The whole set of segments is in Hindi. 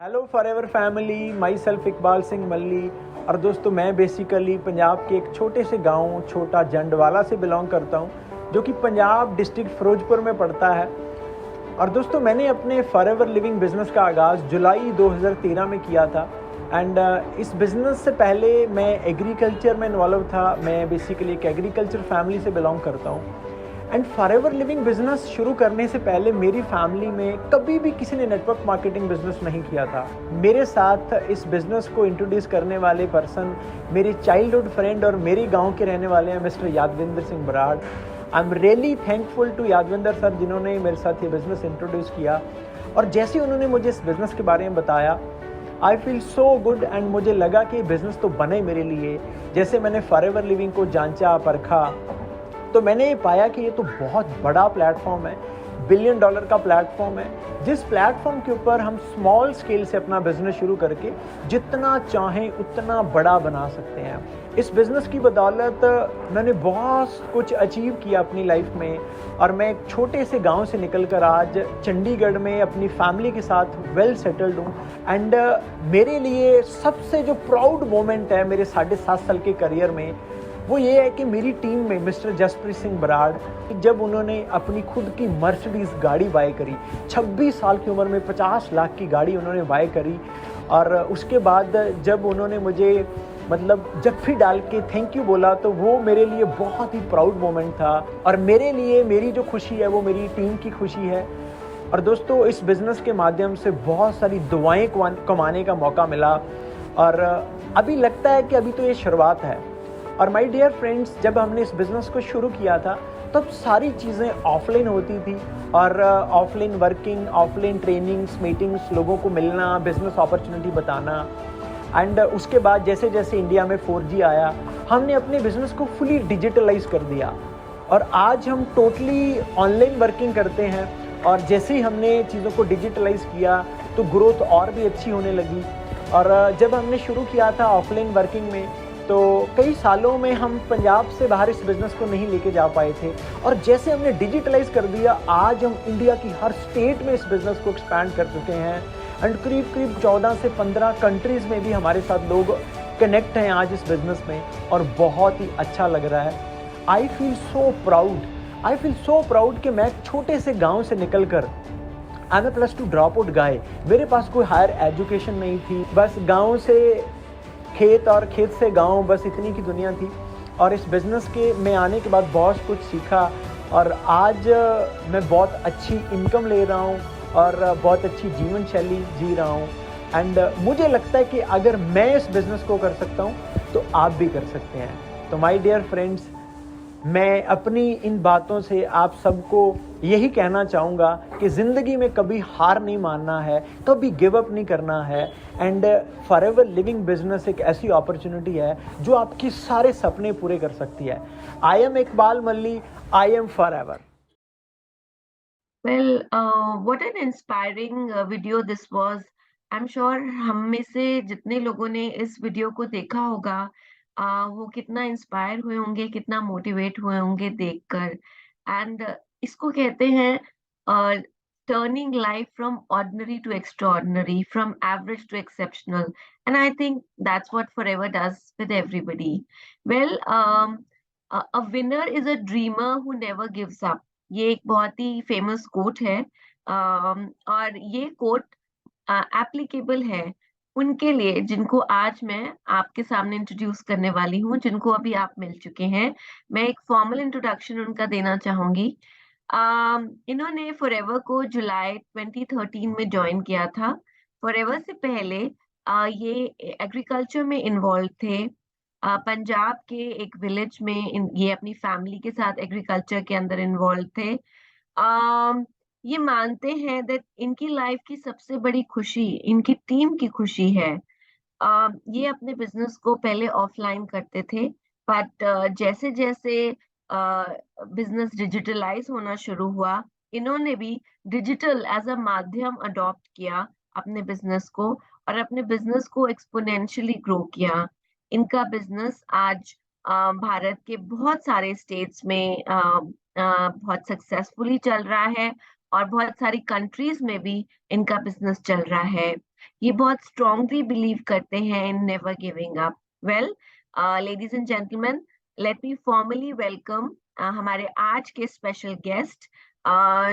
Hello forever family, my self Iqbal Singh Malli. और दोस्तों, मैं बेसिकली पंजाब के एक छोटे से गांव छोटा जंडवाला से बिलोंग करता हूं, जो कि पंजाब डिस्ट्रिक्ट फिरोजपुर में पड़ता है। और दोस्तों, मैंने अपने फॉरएवर लिविंग बिज़नेस का आगाज़ जुलाई 2013 में किया था। एंड इस बिज़नेस से पहले मैं एग्रीकल्चर में इन्वॉल्व था। मैं बेसिकली एक एग्रीकल्चर फैमिली से बिलोंग करता हूँ। एंड फॉरएवर लिविंग बिजनेस शुरू करने से पहले मेरी फैमिली में कभी भी किसी ने नेटवर्क मार्केटिंग बिजनेस नहीं किया था। मेरे साथ इस बिजनेस को इंट्रोड्यूस करने वाले पर्सन मेरे चाइल्डहुड फ्रेंड और मेरे गांव के रहने वाले हैं, mister Yadvinder Singh Brar. I am really thankful to Yadvinder sir, जिन्होंने मेरे साथ ये बिज़नेस इंट्रोड्यूस किया। और जैसे उन्होंने मुझे इस बिज़नेस के बारे में बताया, I feel so good. And मुझे लगा कि बिज़नेस तो बने मेरे लिए। जैसे मैंने फॉरएवर लिविंग को जांचा परखा, तो मैंने ये पाया कि ये तो बहुत बड़ा प्लेटफॉर्म है, $1 बिलियन का प्लेटफॉर्म है, जिस प्लेटफॉर्म के ऊपर हम स्मॉल स्केल से अपना बिजनेस शुरू करके जितना चाहें उतना बड़ा बना सकते हैं। इस बिज़नेस की बदौलत मैंने बहुत कुछ अचीव किया अपनी लाइफ में। और मैं एक छोटे से गांव से निकलकर आज चंडीगढ़ में अपनी फैमिली के साथ वेल सेटल्ड हूँ। एंड मेरे लिए सबसे जो प्राउड मोमेंट है मेरे 7.5 साल के करियर में, वो ये है कि मेरी टीम में मिस्टर जसप्रीत सिंह बराड़, जब उन्होंने अपनी खुद की मर्सिडीज़ गाड़ी बाय करी, 26 साल की उम्र में 50 लाख की गाड़ी उन्होंने बाय करी। और उसके बाद जब उन्होंने मुझे जफ्फी डाल के थैंक यू बोला, तो वो मेरे लिए बहुत ही प्राउड मोमेंट था। और मेरे लिए मेरी जो खुशी है वो मेरी टीम की खुशी है। और दोस्तों, इस बिज़नेस के माध्यम से बहुत सारी दुआएं कमाने का मौका मिला। और अभी लगता है कि अभी तो ये शुरुआत है। और माय डियर फ्रेंड्स, जब हमने इस बिज़नेस को शुरू किया था तब सारी चीज़ें ऑफलाइन होती थी। और offline working, offline trainings, meetings, लोगों को मिलना, बिज़नेस अपॉर्चुनिटी बताना। एंड उसके बाद जैसे जैसे इंडिया में 4G आया, हमने अपने बिज़नेस को फुली डिजिटलाइज कर दिया। और आज हम टोटली ऑनलाइन वर्किंग करते हैं। और जैसे ही हमने चीज़ों को डिजिटलाइज किया तो ग्रोथ और भी अच्छी होने लगी। और जब हमने शुरू किया था ऑफलाइन वर्किंग में, तो कई सालों में हम पंजाब से बाहर इस बिज़नेस को नहीं लेके जा पाए थे। और जैसे हमने डिजिटलाइज कर दिया, आज हम इंडिया की हर स्टेट में इस बिज़नेस को एक्सपैंड कर चुके हैं। एंड करीब करीब 14 से 15 कंट्रीज़ में भी हमारे साथ लोग कनेक्ट हैं आज इस बिज़नेस में, और बहुत ही अच्छा लग रहा है। आई फील सो प्राउड कि मैं एक छोटे से गांव से निकल कर, I am a +2 drop out guy, मेरे पास कोई हायर एजुकेशन नहीं थी, बस गांव से खेत और खेत से गांव, बस इतनी की दुनिया थी। और इस बिज़नेस के में आने के बाद बहुत कुछ सीखा, और आज मैं बहुत अच्छी इनकम ले रहा हूँ और बहुत अच्छी जीवन शैली जी रहा हूँ। एंड मुझे लगता है कि अगर मैं इस बिज़नेस को कर सकता हूँ तो आप भी कर सकते हैं। तो माय डियर फ्रेंड्स, मैं अपनी इन बातों से आप सबको यही कहना चाहूँगा कि ज़िंदगी में कभी हार नहीं मानना है, कभी गिव अप नहीं करना है। एंड फॉरएवर लिविंग बिजनेस एक ऐसी अपॉर्चुनिटी है जो आपके सारे सपने पूरे कर सकती है। I am Iqbal Malli, I am forever. Well, what an inspiring video this was. I'm sure हम में से जितने लोगों ने इस वीडियो को देखा होगा, वो कितना इंस्पायर हुए होंगे, कितना मोटिवेट हुए होंगे देखकर। एंड इसको कहते हैं turning life from ordinary to extraordinary, from average to exceptional. And I think that's what forever does with everybody. Well, a winner is a dreamer who never gives up. ये एक बहुत ही फेमस कोट है। और ये कोट एप्लीकेबल है उनके लिए जिनको आज मैं आपके सामने इंट्रोड्यूस करने वाली हूँ, जिनको अभी आप मिल चुके हैं। मैं एक फॉर्मल इंट्रोडक्शन उनका देना चाहूंगी। इन्होंने फॉरएवर को जुलाई 2013 में ज्वाइन किया था। फॉरएवर से पहले ये एग्रीकल्चर में इन्वॉल्व थे। पंजाब के एक विलेज में ये अपनी फैमिली के साथ एग्रीकल्चर के अंदर इन्वॉल्व थे। अम, ये मानते हैं दैट इनकी लाइफ की सबसे बड़ी खुशी इनकी टीम की खुशी है। ये अपने बिजनेस को पहले ऑफलाइन करते थे, बट जैसे जैसे बिजनेस डिजिटलाइज होना शुरू हुआ, इन्होंने भी डिजिटल एज अ माध्यम अडॉप्ट किया अपने बिजनेस को, और अपने बिजनेस को एक्सपोनेंशियली ग्रो किया। इनका बिजनेस आज भारत के बहुत सारे स्टेट्स में बहुत सक्सेसफुली चल रहा है, और बहुत सारी कंट्रीज में भी इनका बिजनेस चल रहा है। ये बहुत स्ट्रांगली बिलीव करते हैं इन never giving up. Well, ladies and gentleman, let me formally welcome हमारे आज के स्पेशल गेस्ट,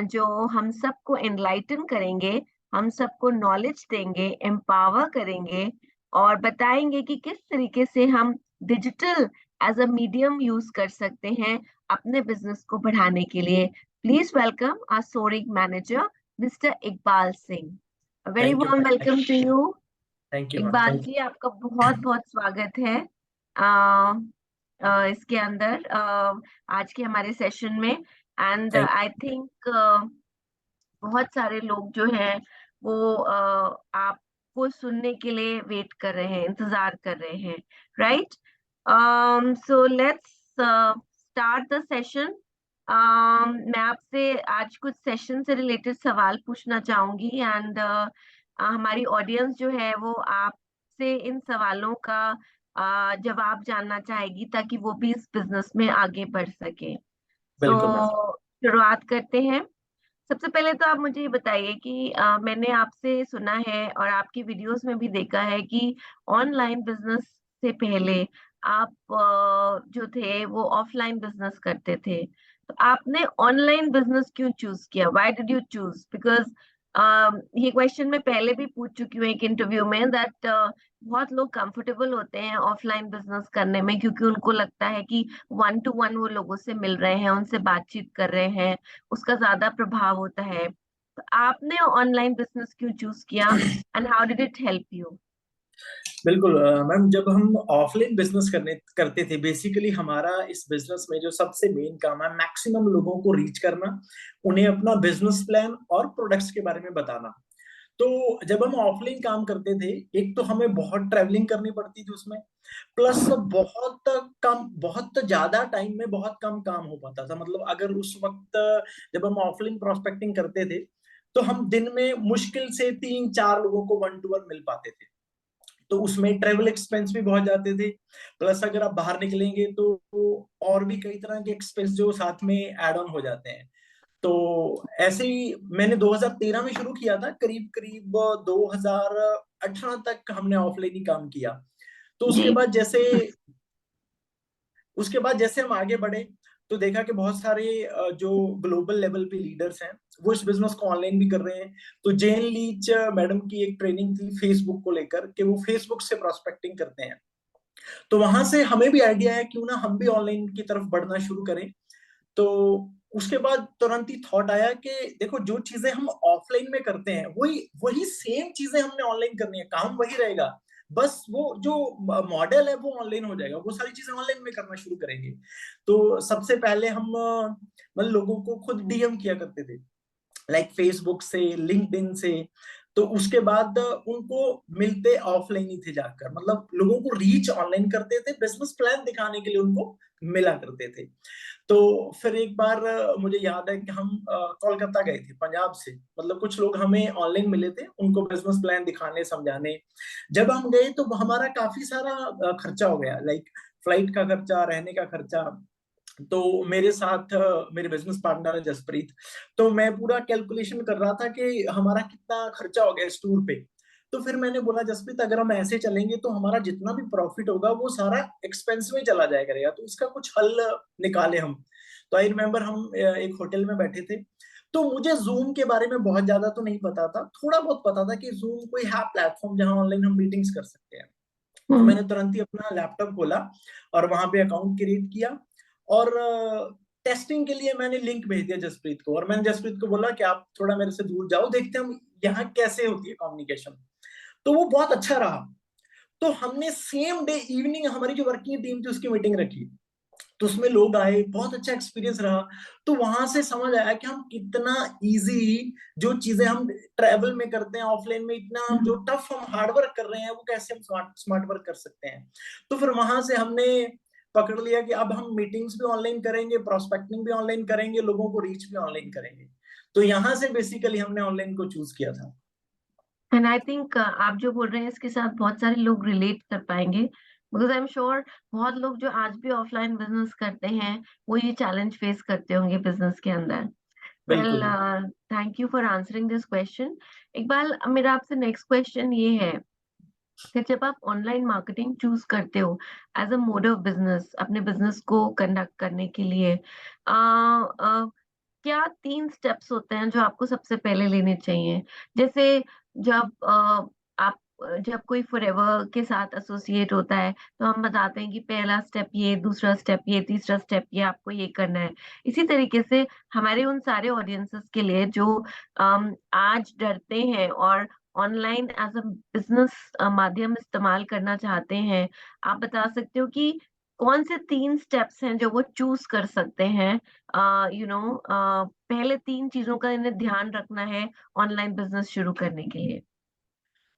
जो हम सबको एनलाइटन करेंगे, हम सबको नॉलेज देंगे, एम्पावर करेंगे, और बताएंगे कि किस तरीके से हम digital as a medium use कर सकते हैं अपने बिजनेस को बढ़ाने के लिए। Please welcome our sourcing manager, mister Iqbal Singh. Very thank you warm ma'am. Welcome to you. Thank you ma'am. Iqbal thank ji, आपका बहुत बहुत स्वागत है अ, इसके अंदर, आज के हमारे सेशन में। एंड थैंक आई थिंक बहुत सारे लोग जो हैं वो आपको सुनने के लिए वेट कर रहे हैं, इंतजार कर रहे हैं, right? So let's start the session. मैं आपसे आज कुछ सेशन से रिलेटेड सवाल पूछना चाहूंगी, एंड हमारी ऑडियंस जो है वो आपसे इन सवालों का जवाब जानना चाहेगी, ताकि वो भी इस बिजनेस में आगे बढ़ सके। सो बिल्कुल मैम। शुरुआत करते हैं। सबसे पहले तो आप मुझे ये बताइए कि मैंने आपसे सुना है और आपकी वीडियोस में भी देखा है कि ऑनलाइन बिजनेस से पहले आप जो थे वो ऑफलाइन बिजनेस करते थे। तो आपने ऑनलाइन बिजनेस क्यों चूज किया? Why did you choose? Because ये क्वेश्चन मैं पहले भी पूछ चुकी हूँ एक इंटरव्यू में, दैट बहुत लोग कंफर्टेबल होते हैं ऑफलाइन बिजनेस करने में, क्योंकि उनको लगता है कि 1 to 1 वो लोगों से मिल रहे हैं, उनसे बातचीत कर रहे हैं, उसका ज्यादा प्रभाव होता है। तो आपने ऑनलाइन बिजनेस क्यों चूज किया, and how did it help you? बिल्कुल मैम, जब हम ऑफलाइन बिजनेस करते थे, बेसिकली हमारा इस बिजनेस में जो सबसे मेन काम है, मैक्सिमम लोगों को रीच करना, उन्हें अपना बिजनेस प्लान और प्रोडक्ट्स के बारे में बताना। तो जब हम ऑफलाइन काम करते थे, एक तो हमें बहुत ट्रैवलिंग करनी पड़ती थी उसमें, प्लस बहुत ज्यादा टाइम में बहुत कम काम हो पाता था। मतलब अगर उस वक्त जब हम ऑफलाइन प्रोस्पेक्टिंग करते थे, तो हम दिन में मुश्किल से 3-4 लोगों को 1 to 1 मिल पाते थे। तो उसमें ट्रेवल एक्सपेंस भी बहुत जाते थे, प्लस अगर आप बाहर निकलेंगे तो और भी कई तरह के एक्सपेंस जो साथ में एड ऑन हो जाते हैं। तो ऐसे ही मैंने 2013 में शुरू किया था, करीब करीब 2018 तक हमने ऑफलाइन ही काम किया। तो जी। उसके बाद जैसे हम आगे बढ़े तो देखा कि बहुत सारे जो ग्लोबल लेवल पे लीडर्स हैं वो इस बिजनेस को ऑनलाइन भी कर रहे हैं। तो जेन लीच मैडम की एक ट्रेनिंग थी फेसबुक को लेकर कि वो फेसबुक से प्रोस्पेक्टिंग करते हैं। तो वहां से हमें भी आइडिया है क्यों ना हम भी ऑनलाइन की तरफ बढ़ना शुरू करें। तो उसके बाद तुरंत ही थॉट आया कि देखो जो चीजें हम ऑफलाइन में करते हैं वही वही सेम चीजें हमने ऑनलाइन करनी है, काम वही रहेगा, बस वो जो मॉडल है वो ऑनलाइन हो जाएगा, वो सारी चीजें ऑनलाइन में करना शुरू करेंगे। तो सबसे पहले हम मतलब लोगों को खुद डीएम किया करते थे, लाइक फेसबुक से, लिंक्डइन से। तो उसके बाद उनको मिलते ऑफलाइन ही थे जाकर, मतलब लोगों को रीच ऑनलाइन करते थे, बिजनेस प्लान दिखाने के लिए उनको मिला करते थे। तो फिर एक बार मुझे याद है कि हम कोलकाता गए थे पंजाब से, मतलब कुछ लोग हमें ऑनलाइन मिले थे उनको बिजनेस प्लान दिखाने समझाने। जब हम गए तो हमारा काफी सारा खर्चा हो गया, लाइक फ्लाइट का खर्चा, रहने का खर्चा। तो मेरे साथ मेरे बिजनेस पार्टनर है जसप्रीत। तो मैं पूरा कैलकुलेशन कर रहा था कि हमारा कितना खर्चा हो गया इस टूर पे। तो फिर मैंने बोला जसप्रीत अगर हम ऐसे चलेंगे तो हमारा जितना भी प्रॉफिट होगा वो सारा एक्सपेंस में चला जाया करेगा, तो इसका कुछ हल निकाले हम। तो आई रिमेम्बर हम एक होटल में बैठे थे। तो मुझे जूम के बारे में बहुत ज्यादा तो नहीं पता था, थोड़ा बहुत पता था कि जूम कोई है प्लेटफॉर्म जहां ऑनलाइन हम मीटिंग्स कर सकते हैं। तो हम्म। मैंने तुरंत ही अपना लैपटॉप खोला और वहां पे अकाउंट क्रिएट किया। और टेस्टिंग के लिए मैंने लिंक भेज दिया जसप्रीत को, और मैंने जसप्रीत को बोला कि आप थोड़ा मेरे से दूर जाओ, देखते हैं हम यहाँ कैसे होती है कम्युनिकेशन। तो वो बहुत अच्छा रहा। तो हमने सेम डे इवनिंग हमारी जो वर्किंग टीम थी उसकी मीटिंग रखी। तो उसमें लोग आए, बहुत अच्छा एक्सपीरियंस रहा। तो वहां से समझ आया कि हम कितना इजी जो चीजें हम ट्रेवल में करते हैं ऑफलाइन में, इतना हम जो टफ हम हार्ड वर्क कर रहे हैं वो कैसे हम स्मार्ट स्मार्ट वर्क कर सकते हैं। तो फिर वहां से हमने पकड़ लिया कि अब हम मीटिंग्स भी ऑनलाइन करेंगे, प्रोस्पेक्टिंग भी ऑनलाइन करेंगे, लोगों को रीच भी ऑनलाइन करेंगे। तो यहाँ से बेसिकली हमने ऑनलाइन को चूज किया था। एंड आई थिंक आप जो बोल रहे हैं इसके साथ बहुत सारे लोग रिलेट कर पाएंगे, बिकॉज आई एम श्योर बहुत लोग जो आज भी ऑफलाइन बिजनेस करते हैं वो ये चैलेंज फेस करते होंगे बिजनेस के अंदर। वेल, बिल्कुल। Thank you for answering this question. एक बार मेरा आपसे नेक्स्ट क्वेश्चन ये है कि जब आप ऑनलाइन मार्केटिंग चूज करते हो as a mode of business अपने बिजनेस को कंडक्ट करने के लिए, क्या 3 स्टेप्स होते हैं जो आपको सबसे पहले लेने चाहिए? जैसे जब आप जब कोई फॉरएवर के साथ एसोसिएट होता है तो हम बताते हैं कि पहला स्टेप ये, दूसरा स्टेप ये, तीसरा स्टेप ये, आपको ये करना है। इसी तरीके से हमारे उन सारे ऑडियंसेस के लिए जो आज डरते हैं और ऑनलाइन एज अ बिजनेस माध्यम इस्तेमाल करना चाहते हैं, आप बता सकते हो कि कौन से 3 स्टेप्स हैं जो वो चूज कर सकते हैं? पहले 3 चीजों का इन्हें ध्यान रखना है ऑनलाइन बिजनेस शुरू करने के लिए।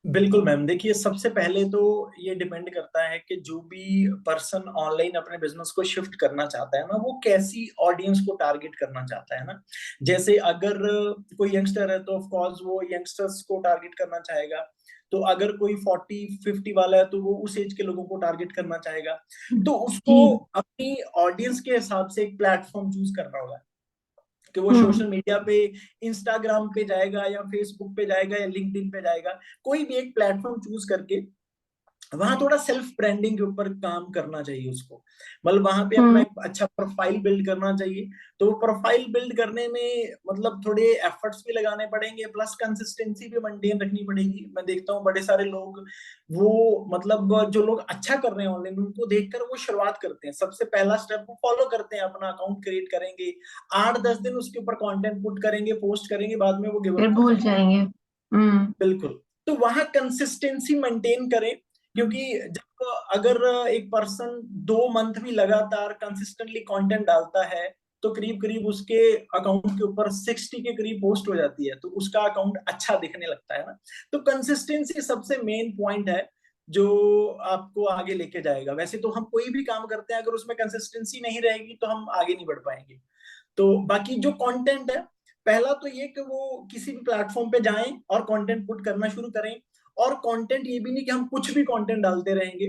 बिल्कुल मैम, देखिए सबसे पहले तो ये डिपेंड करता है कि जो भी पर्सन ऑनलाइन अपने बिजनेस को शिफ्ट करना चाहता है ना, वो कैसी ऑडियंस को टारगेट करना चाहता है ना। जैसे अगर कोई यंगस्टर है तो ऑफ कोर्स वो यंगस्टर्स को टारगेट करना चाहेगा। तो अगर कोई 40-50 वाला है तो वो उस एज के लोगों को टारगेट करना चाहेगा। तो जी। उसको अपनी ऑडियंस के हिसाब से एक प्लेटफॉर्म चूज करना होगा कि वो हम्म। सोशल मीडिया पे, इंस्टाग्राम पे जाएगा या फेसबुक पे जाएगा या लिंक्डइन पे जाएगा, कोई भी एक प्लेटफॉर्म चूज करके वहां थोड़ा सेल्फ ब्रांडिंग के ऊपर काम करना चाहिए उसको। मतलब वहां पे अपना हम्म। एक अच्छा प्रोफाइल बिल्ड करना चाहिए। तो प्रोफाइल बिल्ड करने में मतलब थोड़े एफर्ट्स भी लगाने पड़ेंगे, प्लस कंसिस्टेंसी भी मेंटेन रखनी पड़ेगी। मैं देखता हूँ बड़े सारे लोग वो मतलब जो लोग अच्छा कर रहे हैं ऑनलाइन उनको देखकर वो शुरुआत करते हैं, सबसे पहला स्टेप वो फॉलो करते हैं, अपना अकाउंट क्रिएट करेंगे, 8-10 दिन उसके ऊपर कंटेंट पुट करेंगे, पोस्ट करेंगे, बाद में वो गिव फिर अप कर भूल देते हैं। जाएंगे। हम्म। बिल्कुल। तो वहां कंसिस्टेंसी मेंटेन करें, क्योंकि जब अगर एक पर्सन 2 मंथ भी लगातार कंसिस्टेंटली कंटेंट डालता है तो करीब करीब उसके अकाउंट के ऊपर 60 के करीब पोस्ट हो जाती है, तो उसका अकाउंट अच्छा दिखने लगता है ना। तो कंसिस्टेंसी सबसे मेन पॉइंट है जो आपको आगे लेके जाएगा। वैसे तो हम कोई भी काम करते हैं अगर उसमें कंसिस्टेंसी नहीं रहेगी तो हम आगे नहीं बढ़ पाएंगे। तो बाकी जो कंटेंट है, पहला तो ये कि वो किसी भी प्लेटफॉर्म पे जाएं और कंटेंट पुट करना शुरू करें। और कंटेंट ये भी नहीं कि हम कुछ भी कंटेंट डालते रहेंगे,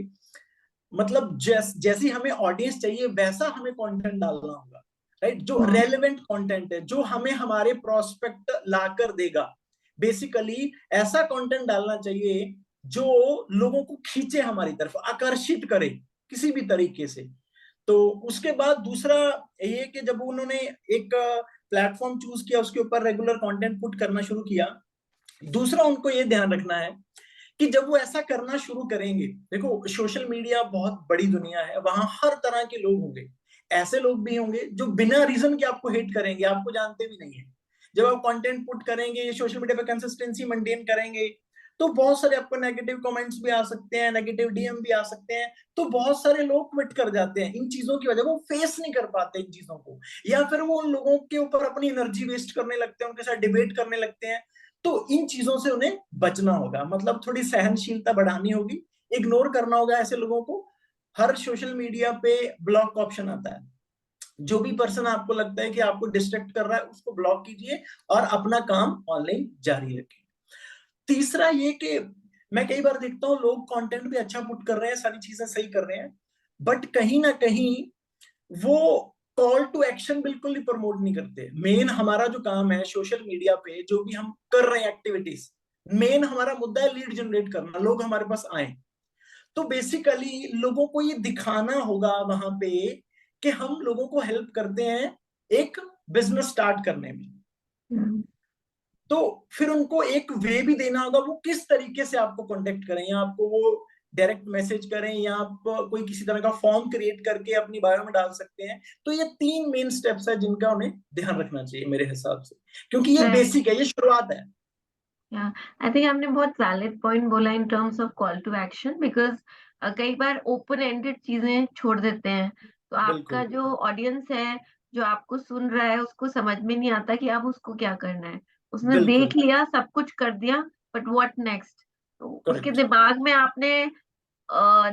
मतलब जैसी हमें ऑडियंस चाहिए वैसा हमें कंटेंट डालना होगा। राइट, जो रेलेवेंट कंटेंट है, जो हमें हमारे प्रोस्पेक्ट लाकर देगा। बेसिकली ऐसा कंटेंट डालना चाहिए जो लोगों को खींचे हमारी तरफ, आकर्षित करे किसी भी तरीके से। तो उसके बाद दूसरा ये कि जब उन्होंने एक प्लेटफॉर्म चूज किया, उसके ऊपर रेगुलर कंटेंट पुट करना शुरू किया, दूसरा उनको ये ध्यान रखना है कि जब वो ऐसा करना शुरू करेंगे, देखो सोशल मीडिया बहुत बड़ी दुनिया है, वहां हर तरह के लोग होंगे। ऐसे लोग भी होंगे जो बिना रीजन के आपको हेट करेंगे, आपको जानते भी नहीं है। जब आप कंटेंट पुट करेंगे, सोशल मीडिया पे कंसिस्टेंसी मेंटेन करेंगे, तो बहुत सारे आपको नेगेटिव कमेंट्स भी आ सकते हैं, नेगेटिव डीएम भी आ सकते हैं। तो बहुत सारे लोग क्विट कर जाते हैं इन चीजों की वजह, वो फेस नहीं कर पाते इन चीजों को, या फिर वो उन लोगों के ऊपर अपनी एनर्जी वेस्ट करने लगते हैं, उनके साथ डिबेट करने लगते हैं। तो इन चीजों से उन्हें बचना होगा, मतलब थोड़ी सहनशीलता बढ़ानी होगी, इग्नोर करना होगा ऐसे लोगों को। हर सोशल मीडिया पे ब्लॉक ऑप्शन आता है, जो भी पर्सन आपको लगता है कि आपको डिस्ट्रैक्ट कर रहा है उसको ब्लॉक कीजिए और अपना काम ऑनलाइन जारी रखिए। तीसरा ये कि मैं कई बार देखता हूँ लोग कंटेंट भी अच्छा पुट कर रहे हैं, सारी चीजें सही कर रहे हैं, बट कहीं ना कहीं वो कॉल टू एक्शन बिल्कुल ही प्रमोट नहीं करते। मेन हमारा जो काम है सोशल मीडिया पे, जो भी हम कर रहे हैं एक्टिविटीज, मेन हमारा मुद्दा है लीड जनरेट करना, लोग हमारे पास आए। तो बेसिकली लोगों को ये दिखाना होगा वहां पे कि हम लोगों को हेल्प करते हैं एक बिजनेस स्टार्ट करने में। तो फिर उनको एक वे भी देना होगा, वो किस तरीके से आपको कांटेक्ट करें, या आपको वो डायरेक्ट मैसेज करें, या आप कोई किसी तरह का फॉर्म क्रिएट करके अपनी बायो में डाल सकते हैं। तो ये 3 मेन स्टेप्स है जिनका उन्हें ध्यान रखना चाहिए मेरे हिसाब से, क्योंकि ये राइट। बेसिक है, ये शुरुआत है। या आई थिंक आपने बहुत वैलिड पॉइंट बोला in terms of call to action, because कई बार ओपन एंडेड चीजें छोड़ देते हैं, तो आपका बिल्कुल जो ऑडियंस है, जो आपको सुन रहा है, उसको समझ में नहीं आता कि अब उसको क्या करना है। उसने बिल्कुल। देख लिया, सब कुछ कर दिया, बट व्हाट नेक्स्ट। तो उसके करेक्ट। दिमाग में आपने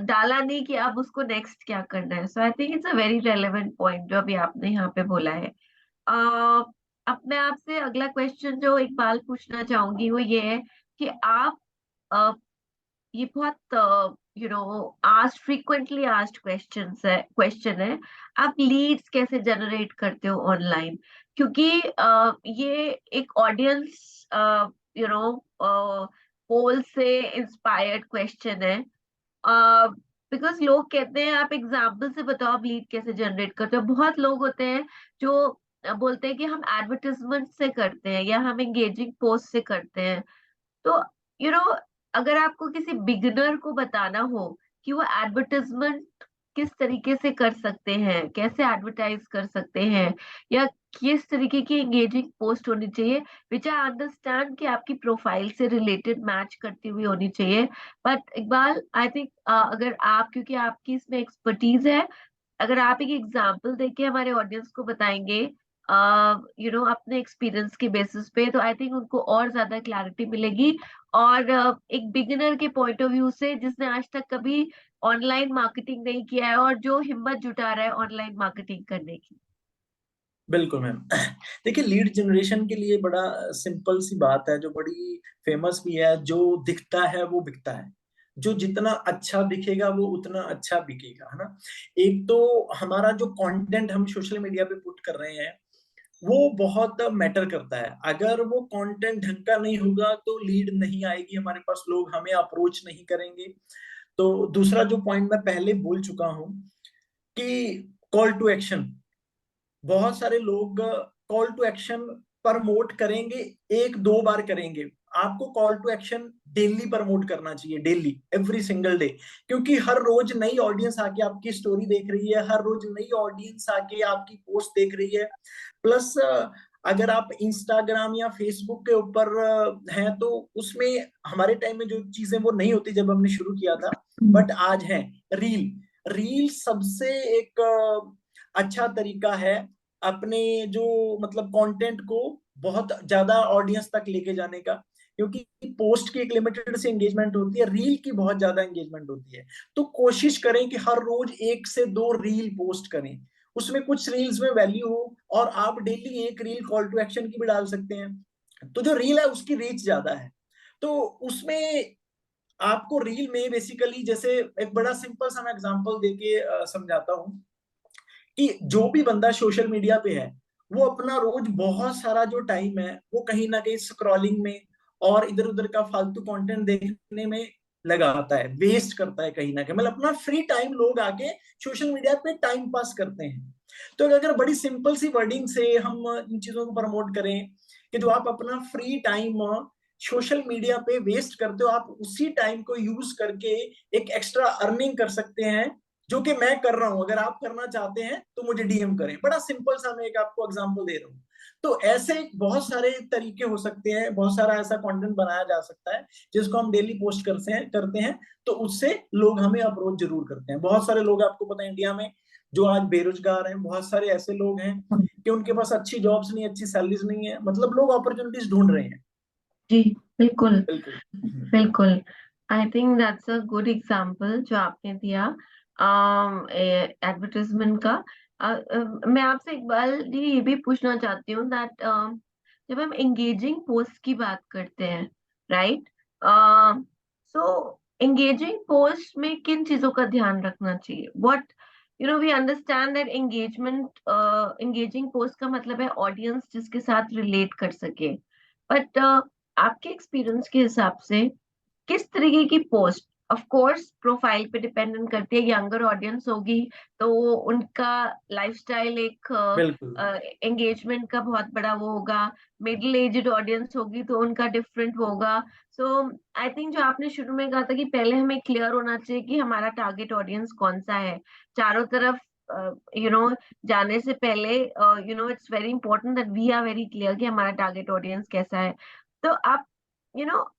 डाला नहीं कि अब उसको नेक्स्ट क्या करना है। So I think it's a very relevant point जो अभी आपने यहाँ पे बोला है। अब मैं आपसे अगला क्वेश्चन जो इकबाल पूछना चाहूंगी वो ये है कि आप अ, ये बहुत आस्क्ड फ्रीक्वेंटली आस्क्ड क्वेश्चन है, आप लीड्स कैसे जनरेट करते हो ऑनलाइन? क्योंकि ये एक ऑडियंस पोल से इंस्पायर्ड क्वेश्चन है। बिकॉज लोग कहते हैं आप एग्जाम्पल से बताओ आप लीड कैसे जनरेट करते हो। बहुत लोग होते हैं जो बोलते हैं कि हम एडवर्टिजमेंट से करते हैं या हम एंगेजिंग पोस्ट से करते हैं। तो यू you नो अगर आपको किसी बिगिनर को बताना हो कि वो एडवर्टाइजमेंट किस तरीके से कर सकते हैं, कैसे एडवर्टाइज कर सकते हैं, या किस तरीके की एंगेजिंग पोस्ट होनी चाहिए, विच आई अंडरस्टैंड कि आपकी प्रोफाइल से रिलेटेड मैच करती हुई होनी चाहिए। बट इकबाल, आई थिंक अगर आप, क्योंकि आपकी इसमें एक्सपर्टीज है, अगर आप एक एग्जाम्पल देके हमारे ऑडियंस को बताएंगे अपने एक्सपीरियंस के बेसिस पे, तो आई थिंक उनको और ज्यादा क्लैरिटी मिलेगी। और एक बिगिनर के पॉइंट ऑफ व्यू से, जिसने आज तक कभी ऑनलाइन मार्केटिंग नहीं किया है और जो हिम्मत जुटा रहा है ऑनलाइन मार्केटिंग करने की। बिल्कुल मैम। देखिए लीड जनरेशन के लिए बड़ा सिंपल सी बात है, जो बड़ी फेमस भी है, जो दिखता है वो बिकता है। जो जितना अच्छा दिखेगा वो उतना अच्छा बिकेगा, है ना। एक तो हमारा जो कंटेंट हम सोशल मीडिया पे पुट कर रहे हैं वो बहुत मैटर करता है। अगर वो कंटेंट ढंग का नहीं होगा तो लीड नहीं आएगी हमारे पास, लोग हमें अप्रोच नहीं करेंगे। तो दूसरा जो पॉइंट मैं पहले बोल चुका हूं कि कॉल टू एक्शन, बहुत सारे लोग कॉल टू एक्शन प्रमोट करेंगे, 1-2 बार करेंगे। आपको call to action daily promote करना चाहिए, डेली, एवरी सिंगल डे, क्योंकि हर रोज नई ऑडियंस आके आपकी स्टोरी देख रही है, हर रोज नई ऑडियंस आके आपकी पोस्ट देख रही है। प्लस अगर आप इंस्टाग्राम या फेसबुक के ऊपर हैं तो उसमें हमारे टाइम में जो चीजें वो नहीं होती जब हमने शुरू किया था, बट आज है रील। रील सबसे एक अच्छा तरीका है अपने जो मतलब कंटेंट को बहुत ज्यादा ऑडियंस तक लेके जाने का, क्योंकि पोस्ट की एक लिमिटेड से एंगेजमेंट होती है, रील की बहुत ज्यादा एंगेजमेंट होती है। तो कोशिश करें कि हर रोज 1 से 2 रील पोस्ट करें, उसमें कुछ रील्स में वैल्यू हो, और आप डेली एक रील कॉल टू एक्शन की भी डाल सकते हैं। तो जो रील है उसकी रीच ज्यादा है। तो उसमें आपको रील में बेसिकली, जैसे एक बड़ा सिंपल सा मैं एग्जांपल देके समझाता हूँ कि जो भी बंदा सोशल मीडिया पे है वो अपना रोज बहुत सारा जो टाइम है वो कहीं ना कहीं स्क्रॉलिंग में और इधर उधर का फालतू कंटेंट देखने में लगाता है, वेस्ट करता है कहीं ना कहीं। मतलब अपना फ्री टाइम लोग आके सोशल मीडिया पे टाइम पास करते हैं। तो अगर बड़ी सिंपल सी वर्डिंग से हम इन चीजों को प्रमोट करें कि जो आप अपना फ्री टाइम सोशल मीडिया पे वेस्ट करते हो, आप उसी टाइम को यूज करके एक एक्स्ट्रा अर्निंग कर सकते हैं, जो कि मैं कर रहा हूं। अगर आप करना चाहते हैं तो मुझे डीएम करें। बड़ा सिंपल सा मैं एक आपको एग्जांपल दे रहा हूँ। तो ऐसे बहुत सारे तरीके हो सकते हैं, बहुत सारा ऐसा कंटेंट बनाया जा सकता है जिसको हम डेली पोस्ट करते हैं। तो उससे लोग हमें अप्रोच जरूर करते हैं। बहुत सारे लोग आपको पता है इंडिया में जो आज बेरोजगार हैं, बहुत सारे ऐसे लोग हैं कि उनके पास अच्छी जॉब्स नहीं, अच्छी सैलरीज नहीं है, मतलब लोग अपॉर्चुनिटीज ढूंढ रहे हैं। जी, बिल्कुल बिल्कुल। बिल्कुल। आई think that's a good example जो आपने दिया एडवर्टाइजमेंट का। मैं आपसे एक बार ये भी पूछना चाहती हूँ दैट जब हम एंगेजिंग पोस्ट की बात करते हैं, राइट, सो एंगेजिंग पोस्ट में किन चीजों का ध्यान रखना चाहिए? What we understand that engaging post का मतलब है ऑडियंस जिसके साथ रिलेट कर सके, बट आपके एक्सपीरियंस के हिसाब से किस तरीके की पोस्ट, ऑफ कोर्स प्रोफाइल पे डिपेंडेंट करती है, यंगर ऑडियंस होगी तो उनका लाइफस्टाइल एक बिल्कुल। एंगेजमेंट का बहुत बड़ा वो होगा, मिडिल एज्ड ऑडियंस होगी तो उनका डिफरेंट होगा। सो आई थिंक जो आपने शुरू में कहा था कि पहले हमें क्लियर होना चाहिए कि हमारा टारगेट ऑडियंस कौन सा है, चारों तरफ यू नो जाने से पहले it's very important that we are very clear कि हमारा टारगेट ऑडियंस कैसा है। तो आप यू नो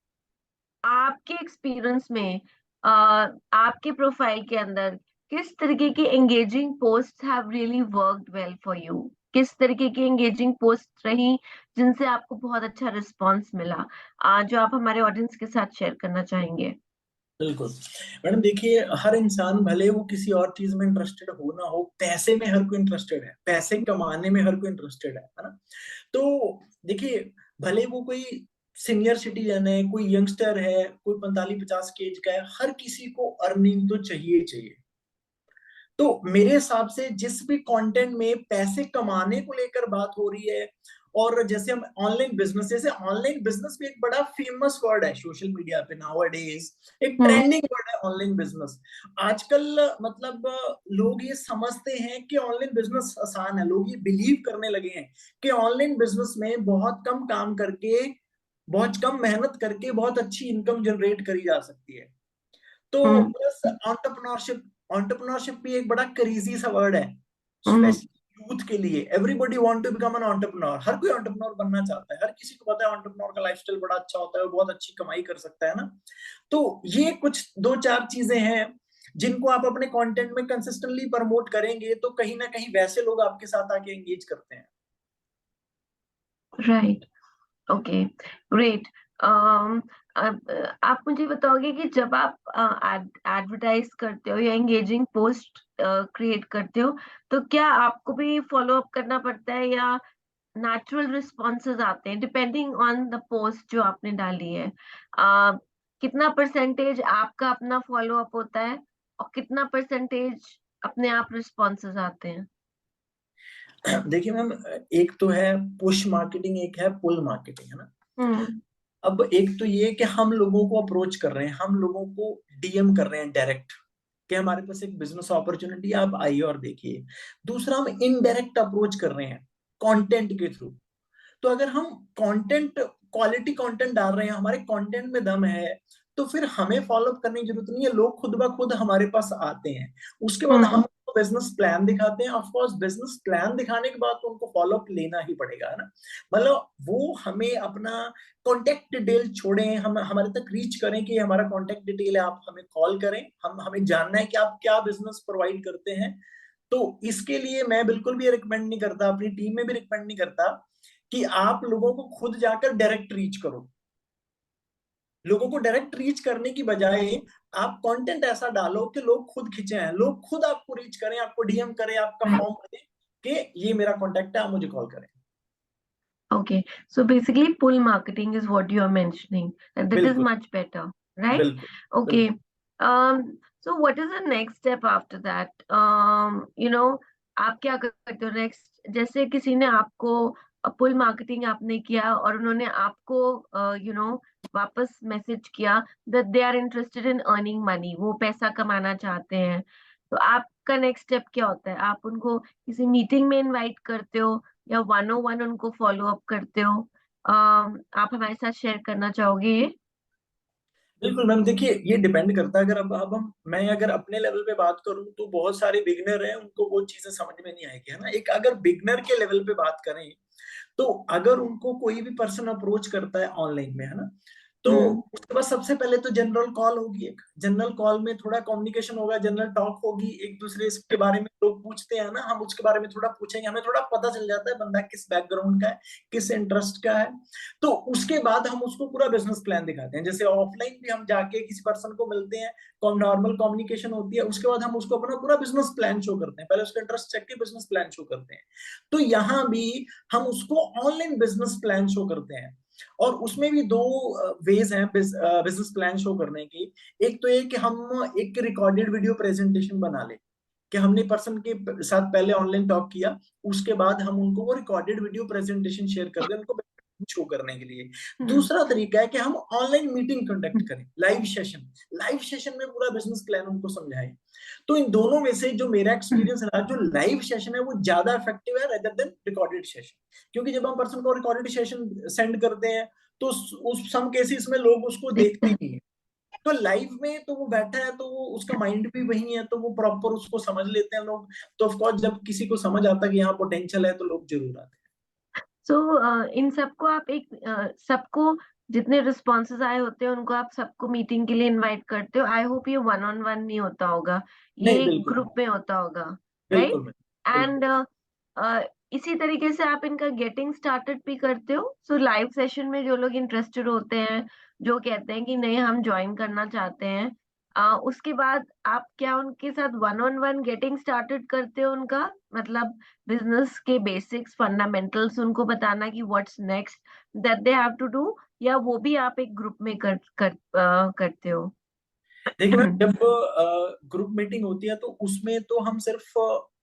आपके एक्सपीरियंस में आपके प्रोफाइल के अंदर किस तरीके की engaging post have really worked well for you? किस तरीके की एंगेजिंग पोस्ट रही जिनसे आपको बहुत अच्छा रिस्पांस मिला, जो आप हमारे ऑडियंस के साथ शेयर करना चाहेंगे? बिल्कुल मैडम, देखिए हर इंसान भले वो किसी और चीज में इंटरेस्टेड हो ना हो, पैसे में हर कोई इंटरेस्टेड है, पैसे कमाने में हर कोई इंटरेस्टेड है ना। तो देखिए, भले वो कोई सीनियर सिटीजन है, कोई यंगस्टर है, कोई 45-50 की एज का है, हर किसी को अर्निंग तो चाहिए चाहिए। तो मेरे हिसाब से जिस भी कंटेंट में पैसे कमाने को लेकर बात हो रही है, और जैसे हम ऑनलाइन बिजनेस, जैसे ऑनलाइन बिजनेस भी एक बड़ा फेमस वर्ड है सोशल मीडिया पे नाउअडेज, एक हम्म। ट्रेंडिंग वर्ड है ऑनलाइन बिजनेस आजकल। मतलब लोग ये समझते हैं कि ऑनलाइन बिजनेस आसान है, लोग ये बिलीव करने लगे हैं कि ऑनलाइन बिजनेस में बहुत कम काम करके, बहुत कम मेहनत करके बहुत अच्छी इनकम जनरेट करी जा सकती है। तो हम्म। प्लस एंटरप्रेन्योरशिप, एंटरप्रेन्योरशिप भी एक बड़ा क्रेजी सा वर्ड है, हम्म। स्पेशली यूथ के लिए। Everybody want to become an entrepreneur, हर कोई एंटरप्रेन्योर बनना चाहता है, हर किसी को पता है एंटरप्रेन्योर का लाइफस्टाइल बड़ा अच्छा होता है, वो बहुत अच्छी कमाई कर सकता है ना। तो ये कुछ दो चार चीजें हैं जिनको आप अपने कंटेंट में कंसिस्टेंटली प्रमोट करेंगे तो कहीं ना कहीं वैसे लोग आपके साथ आके एंगेज करते हैं। राइट। Okay, great. अब आप मुझे बताओगे कि जब आप एडवर्टाइज करते हो या एंगेजिंग पोस्ट क्रिएट करते हो तो क्या आपको भी फॉलो अप करना पड़ता है या नेचुरल रिस्पॉन्सेज आते हैं डिपेंडिंग ऑन द पोस्ट जो आपने डाली है? कितना परसेंटेज आपका अपना फॉलो अप होता है और कितना परसेंटेज अपने आप रिस्पॉन्सेज आते हैं? देखिए मैम, एक तो है पुश मार्केटिंग, एक है पुल मार्केटिंग, है ना। हम्म। अब एक तो ये कि हम लोगों को अप्रोच कर रहे हैं, हम लोगों को डीएम कर रहे हैं डायरेक्ट कि हमारे पास एक बिजनेस अपॉर्चुनिटी, आप आइए और देखिए। दूसरा, हम इनडायरेक्ट अप्रोच कर रहे हैं कंटेंट के थ्रू। तो अगर हम कंटेंट, क्वालिटी कंटेंट डाल रहे हैं, हमारे कंटेंट में दम है, तो फिर हमें फॉलो अप करने की जरूरत नहीं है, लोग खुद ब खुद हमारे पास आते हैं। उसके बाद हम हम्म। बिजनेस प्लान दिखाते हैं। ऑफ कोर्स बिजनेस प्लान दिखाने के बाद तो उनको फॉलो अप लेना ही पड़ेगा, है ना। मतलब वो हमें अपना कॉन्टेक्ट डिटेल छोड़ें, हम हमारे तक रीच करें कि हमारा कॉन्टेक्ट डिटेल है, आप हमें कॉल करें, हम हमें जानना है कि आप क्या बिजनेस प्रोवाइड करते हैं। तो इसके लिए मैं बिल्कुल भी रिकमेंड नहीं करता, अपनी टीम में भी रिकमेंड नहीं करता कि आप लोगों को खुद जाकर डायरेक्ट रीच करो। लोगों को डायरेक्ट रीच करने की बजाय आप कंटेंट ऐसा डालो कि लोग खुद खिंचे हैं, लोग खुद आपको रीच करें, आपको डीएम करें, आपका फॉर्म भरें कि ये मेरा कॉन्टेक्ट है, आप मुझे कॉल करें। Okay, so basically pull marketing is what you are mentioning, and that is बिल्कुल much better, right? बिल्कुल Okay. बिल्कुल। So what is the next step after that? आप क्या करते हो नेक्स्ट? जैसे किसी ने आपको पुल मार्केटिंग आपने किया और उन्होंने आपको वापस मैसेज किया that they are interested in earning money, वो पैसा कमाना चाहते हैं, तो आपका नेक्स्ट स्टेप क्या होता है? आप उनको किसी मीटिंग में इनवाइट करते हो या वन ओ वन उनको फॉलो अप करते हो? आप हमारे साथ शेयर करना चाहोगे ये? बिल्कुल मैम, देखिए ये डिपेंड करता है। अगर अब हम मैं अगर अपने लेवल पे बात करूं तो बहुत सारे बिगनर हैं, उनको वो चीजें समझ में नहीं आएगी, है ना। एक अगर बिगनर के लेवल पे बात करें तो अगर उनको कोई भी पर्सन अप्रोच करता है ऑनलाइन में, है ना, तो हम्म। उसके बाद सबसे पहले तो जनरल कॉल होगी। एक जनरल कॉल में थोड़ा कम्युनिकेशन होगा, जनरल टॉक होगी, एक दूसरे के बारे में लोग पूछते हैं ना, हम उसके बारे में थोड़ा पूछेंगे, हमें थोड़ा पता चल जाता है बंदा किस बैकग्राउंड का है, किस इंटरेस्ट का है। तो उसके बाद हम उसको पूरा बिजनेस प्लान दिखाते हैं। जैसे ऑफलाइन भी हम जाके किसी पर्सन को मिलते हैं, नॉर्मल कम्युनिकेशन होती है, उसके बाद हम उसको अपना पूरा बिजनेस प्लान शो करते हैं। पहले उसका इंटरेस्ट चेक के बिजनेस प्लान शो करते हैं। तो यहाँ भी हम उसको ऑनलाइन बिजनेस प्लान शो करते हैं। और उसमें भी दो वेज हैं बिजनेस प्लान शो करने की। एक तो ये कि हम एक रिकॉर्डेड वीडियो प्रेजेंटेशन बना ले, कि हमने पर्सन के साथ पहले ऑनलाइन टॉक किया, उसके बाद हम उनको वो रिकॉर्डेड वीडियो प्रेजेंटेशन शेयर कर दें उनको शो करने के लिए। हम्म। दूसरा तरीका है कि हम ऑनलाइन मीटिंग कंडक्ट करें, लाइव सेशन में पूरा बिजनेस प्लान उनको समझाएं। तो इन दोनों में से जो मेरा एक्सपीरियंस रहा, जो लाइव सेशन है वो ज्यादा इफेक्टिव है रेदर देन रिकॉर्डेड सेशन। क्योंकि जब हम पर्सन को रिकॉर्डेड सेशन सेंड करते हैं तो उस सम केसेस में लोग उसको देखते ही नहीं है। तो लाइव में तो वो बैठा है तो वो उसका माइंड भी वही है, तो वो प्रॉपर उसको समझ लेते हैं लोग। तो ऑफ कोर्स जब किसी को समझ आता है कि यहाँ पोटेंशियल है तो लोग जरूर आते सो इन सबको आप सबको जितने रिस्पॉन्सेज आए होते हैं उनको आप सबको मीटिंग के लिए इनवाइट करते हो? आई होप ये वन ऑन वन नहीं होता होगा, हैं। नहीं, ये बिल्कुल ग्रुप में होता होगा, बिल्कुल राइट? मैम, बिल्कुल। एंड इसी तरीके से आप इनका गेटिंग स्टार्टेड भी करते हो? सो लाइव सेशन में जो लोग इंटरेस्टेड होते हैं, जो कहते हैं कि नहीं हम ज्वाइन करना चाहते हैं, उसके बाद आप क्या उनके साथ one on one getting started करते हो उनका, मतलब बिजनेस के बेसिक्स फंडामेंटल्स उनको बताना कि what's next that they have to do, या वो भी आप एक ग्रुप में करते हो? देखिए मैम, जब ग्रुप मीटिंग होती है तो उसमें तो हम सिर्फ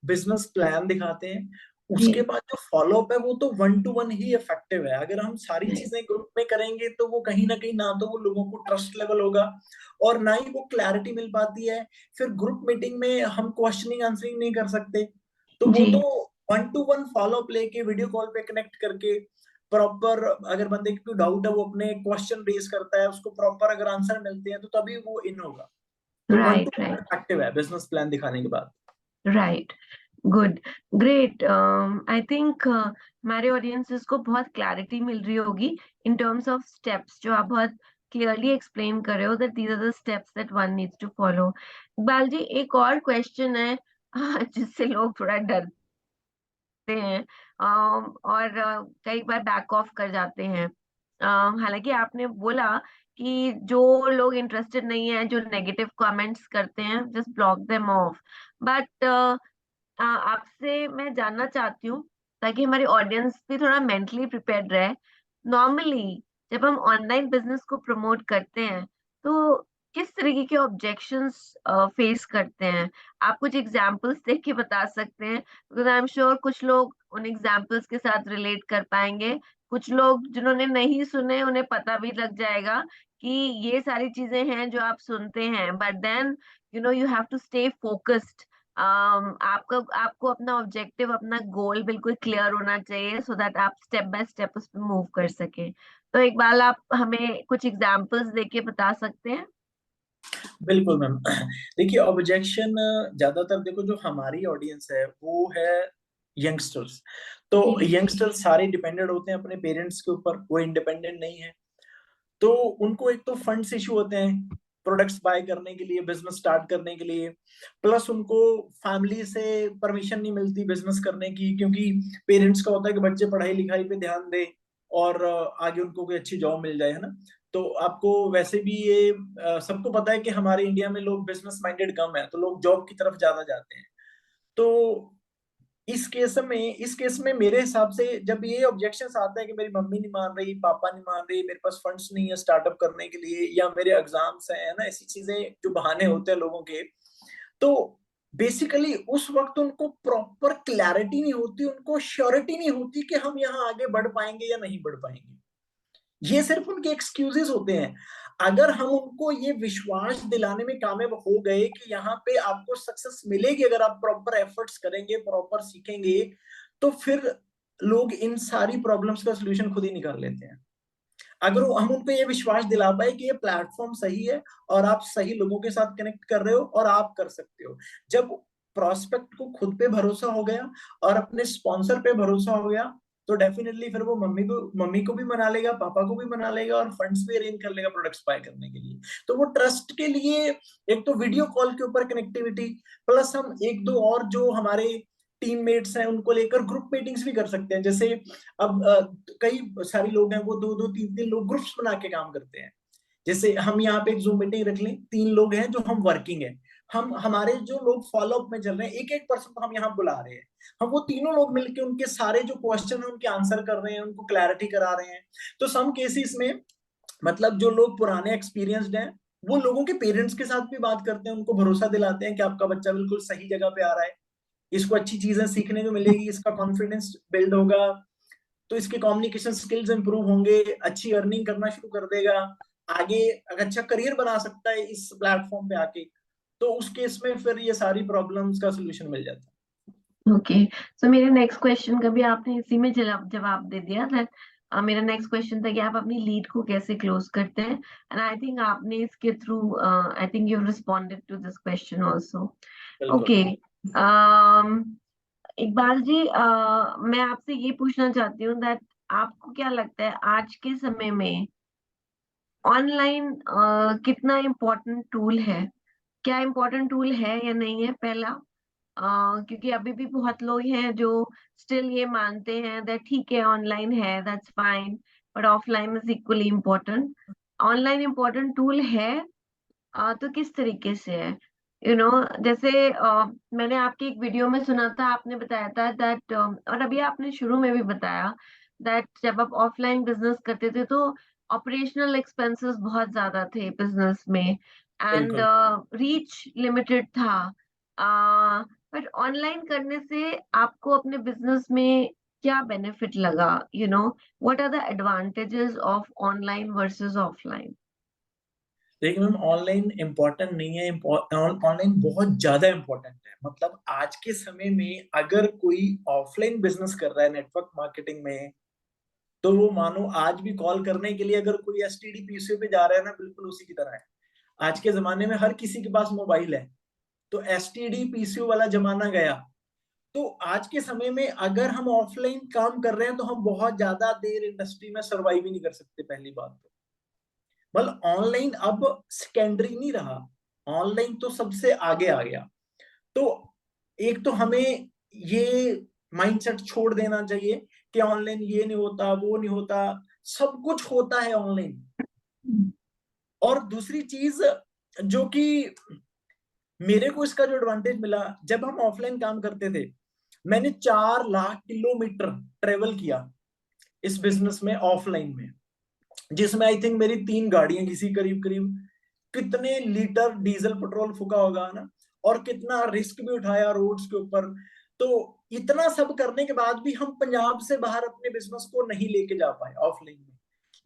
बिजनेस प्लान दिखाते हैं। जी। उसके बाद जो फॉलोअप है वो तो वन टू वन ही इफेक्टिव है। अगर हम सारी चीजें ग्रुप में करेंगे तो वो कहीं ना कहीं, ना तो वो लोगों को ट्रस्ट लेवल होगा और ना ही वो क्लैरिटी मिल पाती है। फिर ग्रुप मीटिंग में हम क्वेश्चनिंग आंसरिंग नहीं कर सकते। तो वो जी। तो वन टू वन फॉलोअप लेके वीडियो कॉल पे कनेक्ट करके प्रॉपर, अगर बंदे की कोई डाउट है वो अपने क्वेश्चन रेज करता है, उसको प्रॉपर अगर आंसर मिलते हैं तो तभी वो इन होगा। तो one two right, right, active है बिजनेस प्लान दिखाने के बाद। Right. Good, great. I think हमारे ऑडियंसेस को बहुत क्लैरिटी मिल रही होगी इन टर्म्स ऑफ स्टेप्स, जो आप बहुत क्लियरली एक्सप्लेन कर रहे हो that these are the steps that one needs to follow. Iqbal ji, एक और क्वेश्चन है जिससे लोग थोड़ा डरते हैं, और कई बार बैक ऑफ कर जाते हैं। हालांकि आपने बोला कि जो लोग इंटरेस्टेड नहीं है, जो नेगेटिव कमेंट्स करते हैं, just block them of, but आपसे मैं जानना चाहती हूँ, ताकि हमारी ऑडियंस भी थोड़ा मेंटली प्रिपेयर्ड रहे। नॉर्मली जब हम ऑनलाइन बिजनेस को प्रमोट करते हैं तो किस तरीके के ऑब्जेक्शंस फेस करते हैं? आप कुछ एग्जांपल्स देख के बता सकते हैं, बिकॉज आई एम श्योर कुछ लोग उन एग्जांपल्स के साथ रिलेट कर पाएंगे, कुछ लोग जिन्होंने नहीं सुने उन्हें पता भी लग जाएगा कि ये सारी चीजें हैं जो आप सुनते हैं, but then you have to stay focused. आपका आपको अपना ऑब्जेक्टिव, अपना गोल बिल्कुल क्लियर होना चाहिए सो दैट आप स्टेप बाय स्टेप उस पर मूव कर सके। तो एक बार आप हमें कुछ एग्जांपल्स देके बता सकते हैं? बिल्कुल मैम। देखिए ऑब्जेक्शन ज्यादातर, देखो जो हमारी ऑडियंस है वो है यंगस्टर्स। तो जी। यंगस्टर्स सारे डिपेंडेंट होते हैं अपने पेरेंट्स के ऊपर, वो इंडिपेंडेंट नहीं है। तो उनको एक तो फंड्स इशू होते हैं प्रोडक्ट्स बाय करने के लिए, बिजनेस स्टार्ट करने के लिए। प्लस उनको फैमिली से परमिशन नहीं मिलती बिजनेस करने की, क्योंकि पेरेंट्स का होता है कि बच्चे पढ़ाई लिखाई पे ध्यान दें और आगे उनको कोई अच्छी जॉब मिल जाए, है ना। तो आपको वैसे भी ये सबको पता है कि हमारे इंडिया में लोग बिजनेस माइंडेड कम है, तो लोग जॉब की तरफ ज्यादा जाते हैं। तो इस केस में मेरे हिसाब से जब ये ऑब्जेक्शंस आते हैं कि मेरी मम्मी नहीं मान रही, पापा नहीं मान रही, मेरे पास फंड्स नहीं है स्टार्टअप करने के लिए, या मेरे एग्जाम्स हैं, है ना, ऐसी चीजें जो बहाने होते हैं लोगों के, तो बेसिकली उस वक्त उनको प्रॉपर क्लैरिटी नहीं होती, उनको श्योरिटी नहीं होती कि हम यहाँ आगे बढ़ पाएंगे या नहीं बढ़ पाएंगे। ये सिर्फ उनके एक्सक्यूजेस होते हैं। अगर हम उनको ये विश्वास दिलाने में कामयाब हो गए कि यहाँ पे आपको सक्सेस मिलेगी अगर आप प्रॉपर एफर्ट्स करेंगे, प्रॉपर सीखेंगे, तो फिर लोग इन सारी प्रॉब्लम्स का सोल्यूशन खुद ही निकाल लेते हैं। अगर हम उनको ये विश्वास दिला पाए कि ये प्लेटफॉर्म सही है और आप सही लोगों के साथ कनेक्ट कर रहे हो और आप कर सकते हो। जब प्रोस्पेक्ट को खुद पे भरोसा हो गया और अपने स्पॉन्सर पे भरोसा हो गया, तो डेफिनेटली फिर वो मम्मी को भी मना लेगा, पापा को भी मना लेगा और फंड्स भी अरेंज कर लेगा प्रोडक्ट्स बाय करने के लिए। तो वो ट्रस्ट के लिए एक तो वीडियो कॉल के ऊपर कनेक्टिविटी, प्लस हम एक दो और जो हमारे टीममेट्स हैं उनको लेकर ग्रुप मीटिंग्स भी कर सकते हैं। जैसे अब कई सारे लोग हैं वो 2-2 3-3 लोग ग्रुप्स बना के काम करते हैं। जैसे हम यहाँ पे एक जूम मीटिंग रख लें, 3 लोग हैं जो हम वर्किंग है, हम हमारे जो लोग फॉलोअप में चल रहे हैं, एक एक पर्सन को हम यहाँ बुला रहे हैं, हम वो तीनों लोग मिलकर उनके सारे जो क्वेश्चन है उनके आंसर कर रहे हैं, उनको क्लैरिटी करा रहे हैं। तो सम केसेस में मतलब जो लोग पुराने एक्सपीरियंस्ड हैं वो लोगों के पेरेंट्स के साथ भी बात करते हैं, उनको भरोसा दिलाते हैं कि आपका बच्चा बिल्कुल सही जगह पे आ रहा है, इसको अच्छी चीजें सीखने को मिलेगी, इसका कॉन्फिडेंस बिल्ड होगा, तो इसके कम्युनिकेशन स्किल्स इंप्रूव होंगे, अच्छी अर्निंग करना शुरू कर देगा, आगे अच्छा करियर बना सकता है इस प्लेटफॉर्म पे आके। तो उस केस में फिर ये सारी प्रॉब्लम्स का सोल्यूशन मिल जाता है। ओके, सो मेरे नेक्स्ट क्वेश्चन का भी आपने इसी में जवाब दे दिया दैट मेरा नेक्स्ट क्वेश्चन था कि आप अपनी लीड को कैसे क्लोज करते हैं, एंड आई थिंक आपने इसके through I think you responded to this question also. बिल्कुल। ओके, इकबाल जी, मैं आपसे ये पूछना चाहती हूँ दैट आपको क्या लगता है आज के समय में ऑनलाइन कितना इम्पोर्टेंट टूल है, क्या इम्पोर्टेंट टूल है या नहीं है, पहला क्योंकि अभी भी बहुत लोग हैं जो स्टिल ये मानते हैं दैट ठीक है ऑनलाइन है that's fine but offline is equally important. Online important tool है तो किस तरीके से है, जैसे मैंने आपकी एक वीडियो में सुना था, आपने बताया था दैट और अभी आपने शुरू में भी बताया दैट जब आप ऑफलाइन बिजनेस करते थे तो ऑपरेशनल एक्सपेंसेस बहुत ज्यादा थे बिजनेस में एंड बिल्कुल। रीच लिमिटेड था, बट ऑनलाइन करने से आपको अपने बिजनेस में क्या बेनिफिट लगा, what are the advantages of online versus offline? देखिए मैम, ऑनलाइन इम्पोर्टेंट नहीं है, ऑनलाइन बहुत ज्यादा इम्पोर्टेंट है। मतलब आज के समय में अगर कोई ऑफलाइन बिजनेस कर रहा है नेटवर्क मार्केटिंग में, तो वो मानो आज भी कॉल करने के लिए अगर कोई एसटीडी पीसीओ पे जा रहा है ना, बिल्कुल उसी की तरह है। आज के जमाने में हर किसी के पास मोबाइल है, तो एसटीडी पीसीओ वाला जमाना गया। तो आज के समय में अगर हम ऑफलाइन काम कर रहे हैं तो हम बहुत ज्यादा देर इंडस्ट्री में सर्वाइव ही नहीं कर सकते, पहली बात तो। मतलब ऑनलाइन अब सेकेंडरी नहीं रहा, ऑनलाइन तो सबसे आगे आ गया। तो एक तो हमें ये माइंडसेट छोड़ देना चाहिए कि ऑनलाइन ये नहीं होता, वो नहीं होता, सब कुछ होता है ऑनलाइन। और दूसरी चीज जो कि मेरे को इसका जो एडवांटेज मिला, जब हम ऑफलाइन काम करते थे, मैंने 4 लाख किलोमीटर ट्रेवल किया इस बिजनेस में ऑफलाइन में, जिसमें आई थिंक मेरी 3 गाड़ियां किसी करीब करीब, कितने लीटर डीजल पेट्रोल फूका होगा ना, और कितना रिस्क भी उठाया रोड्स के ऊपर। तो इतना सब करने के बाद भी हम पंजाब से बाहर अपने बिजनेस को नहीं लेके जा पाए ऑफलाइन में।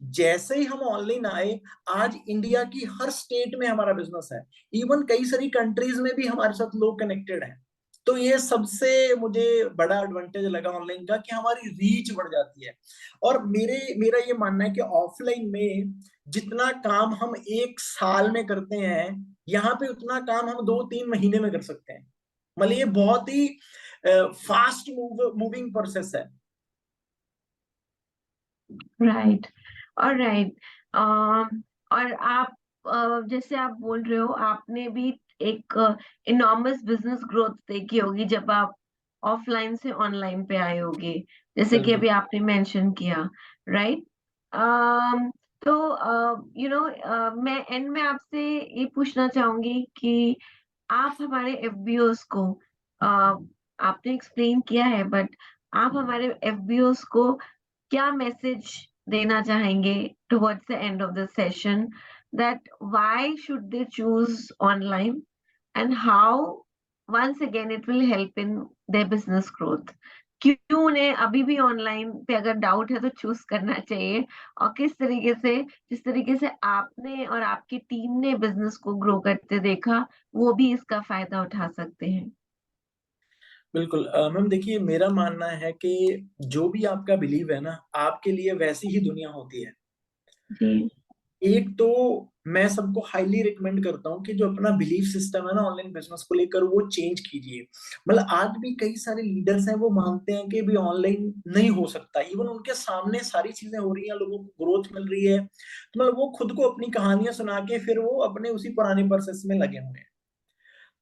जैसे ही हम ऑनलाइन आए, आज इंडिया की हर स्टेट में हमारा बिजनेस है, इवन कई सारी कंट्रीज में भी हमारे साथ लोग कनेक्टेड हैं। तो ये सबसे मुझे बड़ा एडवांटेज लगा ऑनलाइन का, कि हमारी रीच बढ़ जाती है। और मेरा ये मानना है कि ऑफलाइन में जितना काम हम 1 साल में करते हैं, यहाँ पे उतना काम हम 2-3 महीने में कर सकते हैं। मतलब ये बहुत ही फास्ट मूविंग प्रोसेस है। राइट, और राइट, और आप जैसे आप बोल रहे हो आपने भी एक इनॉर्मस बिजनेस ग्रोथ देखी होगी जब आप ऑफलाइन से ऑनलाइन पे आए होगे, जैसे कि बिल्कुल। अभी आपने मेंशन किया, राइट। तो मैं एंड में आपसे ये पूछना चाहूंगी कि आप हमारे एफबीओस को आपने एक्सप्लेन किया है बट आप हमारे एफबीओस को क्या मैसेज देना चाहेंगे towards the end of the session, that why should they choose online and how once again it will help in their business growth. क्यों उन्हें अभी भी ऑनलाइन पे अगर डाउट है तो चूज करना चाहिए, और किस तरीके से, जिस तरीके से आपने और आपकी टीम ने बिजनेस को ग्रो करते देखा, वो भी इसका फायदा उठा सकते हैं। बिल्कुल मैम देखिए, मेरा मानना है कि जो भी आपका बिलीव है ना, आपके लिए वैसी ही दुनिया होती है। जी। एक तो मैं सबको हाईली रिकमेंड करता हूँ कि जो अपना बिलीफ सिस्टम है ना ऑनलाइन बिजनेस को लेकर, वो चेंज कीजिए। मतलब आज भी कई सारे लीडर्स हैं, वो मानते हैं कि भी ऑनलाइन नहीं हो सकता, इवन उनके सामने सारी चीजें हो रही हैं, लोगों को ग्रोथ मिल रही है, तो मतलब वो खुद को अपनी कहानियां सुना के फिर वो अपने उसी पुराने प्रोसेस में लगे हुए हैं।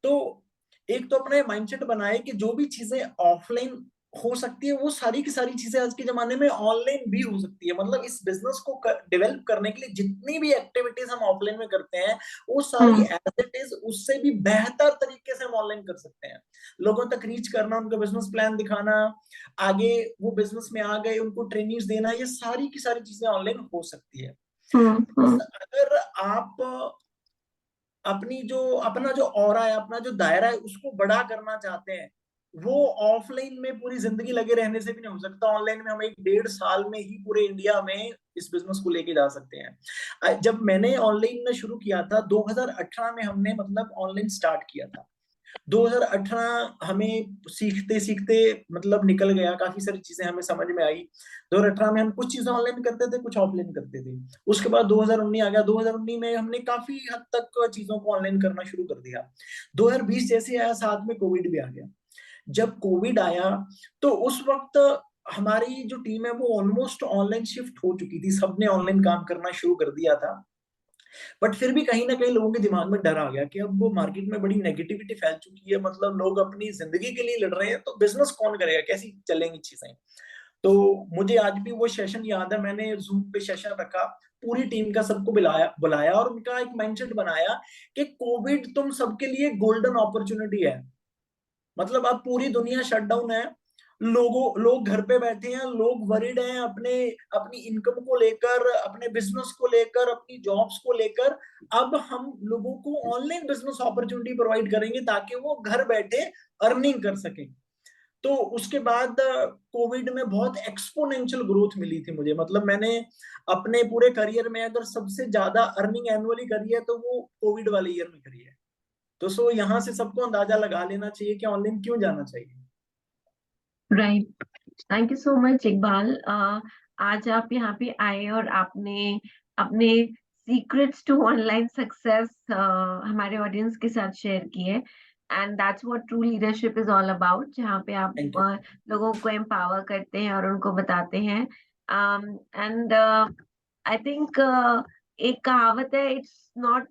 तो एक तो अपना ये माइंडसेट बनाए कि जो भी चीजें ऑफलाइन हो सकती है, वो सारी की सारी चीजें आज के जमाने में ऑनलाइन भी हो सकती है। मतलब इस बिजनेस को डेवलप करने के लिए जितनी भी एक्टिविटीज हम ऑफलाइन में करते हैं, वो सारी हम्म। एज इट इज उससे भी बेहतर तरीके से हम ऑनलाइन कर सकते हैं। लोगों तक रीच करना, उनका बिजनेस प्लान दिखाना, आगे वो बिजनेस में आ गए उनको ट्रेनिंग्स देना, ये सारी की सारी चीजें ऑनलाइन हो सकती है। बस हम्म। अगर आप अपनी जो अपना जो ऑरा है, अपना जो दायरा है, उसको बड़ा करना चाहते हैं, वो ऑफलाइन में पूरी जिंदगी लगे रहने से भी नहीं हो सकता। ऑनलाइन में हम 1-1.5 साल में ही पूरे इंडिया में इस बिजनेस को लेके जा सकते हैं। जब मैंने ऑनलाइन में शुरू किया था 2018 में, हमने मतलब ऑनलाइन स्टार्ट किया था। 2018 हमें सीखते सीखते मतलब निकल गया, काफी सारी चीजें हमें समझ में आई। 2018 में हम कुछ चीजें ऑनलाइन करते थे, कुछ ऑफलाइन करते थे। उसके बाद 2019 आ गया, 2019 में हमने काफी हद तक चीजों को ऑनलाइन करना शुरू कर दिया। 2020 जैसे आया, साथ में कोविड भी आ गया। जब कोविड आया तो उस वक्त हमारी जो टीम है वो ऑलमोस्ट ऑनलाइन शिफ्ट हो चुकी थी, सबने ऑनलाइन काम करना शुरू कर दिया था। बट फिर भी कहीं ना कहीं लोगों के दिमाग में डर आ गया कि अब वो मार्केट में बड़ी नेगेटिविटी फैल चुकी है, मतलब लोग अपनी जिंदगी के लिए लड़ रहे हैं, तो बिजनेस कौन करेगा, कैसी चलेंगी चीजें। तो मुझे आज भी वो सेशन याद है, मैंने जूम पे सेशन रखा, पूरी टीम का सबको बुलाया बुलाया और उनका एक माइंडसेट बनाया कि कोविड तुम सबके लिए गोल्डन अपॉर्चुनिटी है। मतलब अब पूरी दुनिया शटडाउन है, लोग घर पे बैठे हैं, लोग वरीड हैं अपने अपनी इनकम को लेकर, अपने बिजनेस को लेकर, अपनी जॉब्स को लेकर। अब हम लोगों को ऑनलाइन बिजनेस अपॉर्चुनिटी प्रोवाइड करेंगे ताकि वो घर बैठे अर्निंग कर सकें। तो उसके बाद कोविड में बहुत एक्सपोनेंशियल ग्रोथ मिली थी मुझे। मतलब मैंने अपने पूरे करियर में अगर सबसे ज्यादा अर्निंग एनुअली करी है तो वो कोविड वाले ईयर में करी है। तो सो यहाँ से सबको अंदाजा लगा लेना चाहिए कि ऑनलाइन क्यों जाना चाहिए। Right. Thank you so much Iqbal. आज आप यहाँ पे आए और आपने अपने सीक्रेट्स टू ऑनलाइन सक्सेस हमारे ऑडियंस के साथ शेयर किए, and that's what true leadership is all about, जहाँ पे आप थैंक यू। लोगों को एम्पावर करते हैं और उनको बताते हैं। एंड आई थिंक एक कहावत है, it's not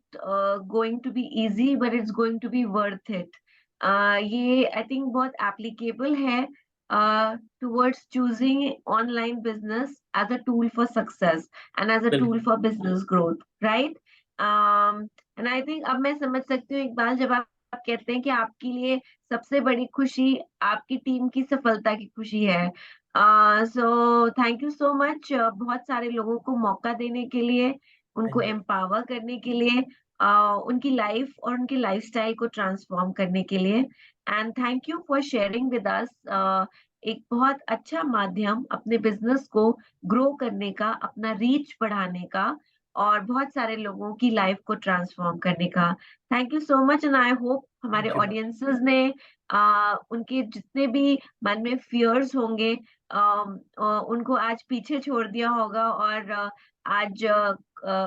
going to be easy but it's going to be worth it. ये आई थिंक बहुत एप्लीकेबल है towards choosing online business as a tool for success and as a tool बिल्कुल। for business growth, right? And I think अब मैं समझ सकती हूँ इकबाल, जब आप कहते हैं कि आपके लिए सबसे बड़ी खुशी आपकी टीम की सफलता की खुशी है। So thank you so much, बहुत सारे लोगों को मौका देने के लिए, उनको थैंक यू। एम्पावर करने के लिए, उनकी लाइफ और उनकी लाइफस्टाइल को ट्रांसफॉर्म करने के लिए। And thank you for sharing with us एक बहुत अच्छा माध्यम अपने बिजनेस को ग्रो करने का, अपना रीच बढ़ाने का, और बहुत सारे लोगों की लाइफ को ट्रांसफॉर्म करने का। Thank you so much, and I hope हमारे थैंक यू। ऑडियंसेस ने उनके जितने भी मन में फियर्स होंगे उनको आज पीछे छोड़ दिया होगा, और आज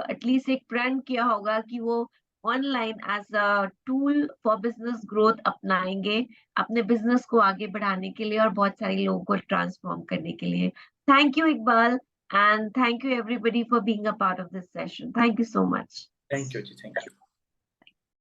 एटलीस्ट एक प्रण किया होगा कि वो online as a tool for business growth अपनाएंगे, अपने बिजनेस को आगे बढ़ाने के लिए और बहुत सारे लोगों को ट्रांसफॉर्म करने के लिए। Thank you Iqbal, and thank you everybody for being a part of this session. Thank you so much. Thank you ji. Thank you.